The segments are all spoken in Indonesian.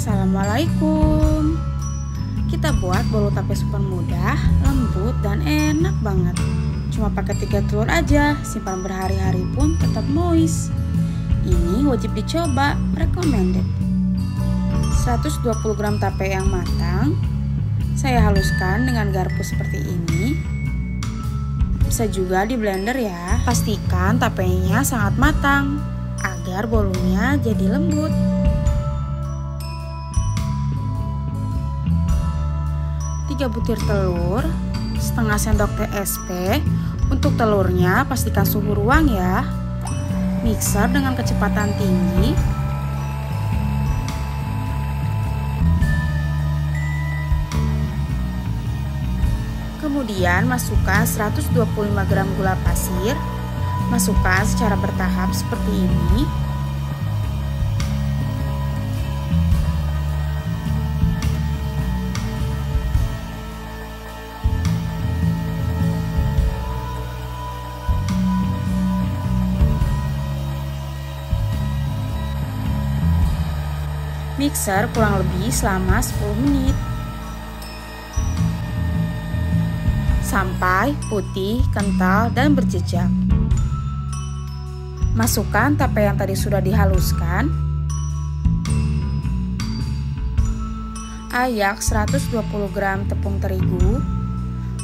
Assalamualaikum. Kita buat bolu tape super mudah, lembut, dan enak banget. Cuma pakai 3 telur aja, simpan berhari-hari pun tetap moist. Ini wajib dicoba, recommended. 120 gram tape yang matang, saya haluskan dengan garpu seperti ini. Bisa juga di blender ya. Pastikan tapenya sangat matang agar bolunya jadi lembut. 3 butir telur, setengah sendok TSP. Untuk telurnya pastikan suhu ruang ya. Mixer dengan kecepatan tinggi. Kemudian masukkan 125 gram gula pasir. Masukkan secara bertahap seperti ini. Mixer kurang lebih selama 10 menit. Sampai putih, kental, dan berjejak. Masukkan tape yang tadi sudah dihaluskan. Ayak 120 gram tepung terigu.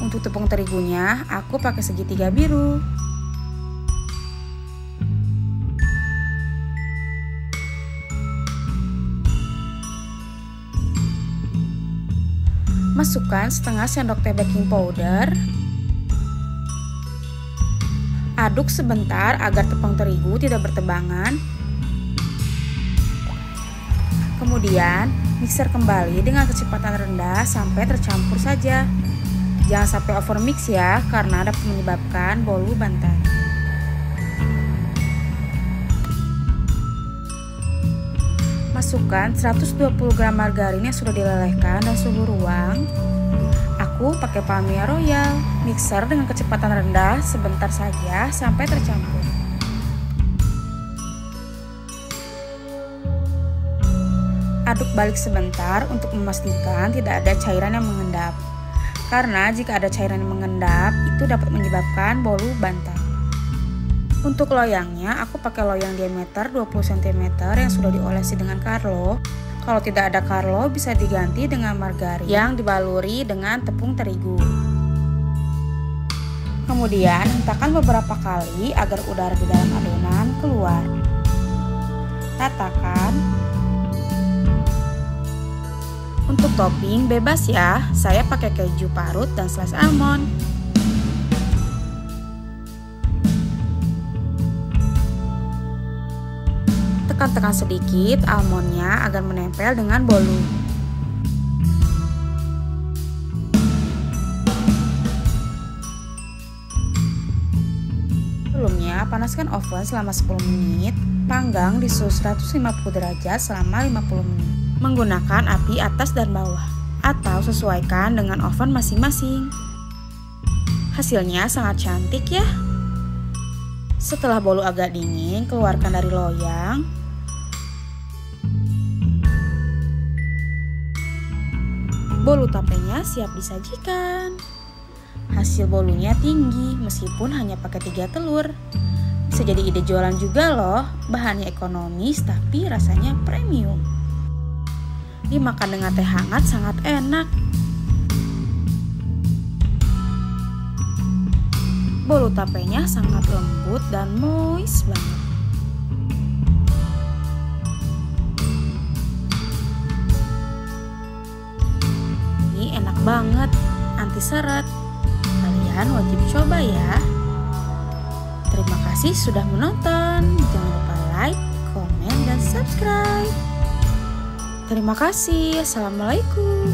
Untuk tepung terigunya aku pakai segitiga biru. Masukkan setengah sendok teh baking powder. Aduk sebentar agar tepung terigu tidak bertebangan. Kemudian mixer kembali dengan kecepatan rendah sampai tercampur saja. Jangan sampai over mix ya, karena dapat menyebabkan bolu bantai. Masukkan 120 gram margarin yang sudah dilelehkan dan suhu ruang. Aku pakai Palmia Royal. Mixer dengan kecepatan rendah sebentar saja sampai tercampur. Aduk balik sebentar untuk memastikan tidak ada cairan yang mengendap. Karena jika ada cairan yang mengendap, itu dapat menyebabkan bolu bantai. Untuk loyangnya, aku pakai loyang diameter 20 cm yang sudah diolesi dengan Carlo. Kalau tidak ada Carlo, bisa diganti dengan margarin yang dibaluri dengan tepung terigu. Kemudian, hentakan beberapa kali agar udara di dalam adonan keluar. Ratakan. Untuk topping bebas ya, saya pakai keju parut dan slice almond. Tekan-tekan sedikit almondnya agar menempel dengan bolu. Sebelumnya, panaskan oven selama 10 menit, panggang di suhu 150 derajat selama 50 menit. Menggunakan api atas dan bawah, atau sesuaikan dengan oven masing-masing. Hasilnya sangat cantik ya. Setelah bolu agak dingin, keluarkan dari loyang. Bolu tapenya siap disajikan. Hasil bolunya tinggi meskipun hanya pakai 3 telur. Bisa jadi ide jualan juga loh. Bahannya ekonomis tapi rasanya premium. Dimakan dengan teh hangat sangat enak. Bolu tapenya sangat lembut dan moist banget. Ini enak banget, anti seret. Kalian wajib coba ya. Terima kasih sudah menonton. Jangan lupa like, komen, dan subscribe. Terima kasih. Assalamualaikum.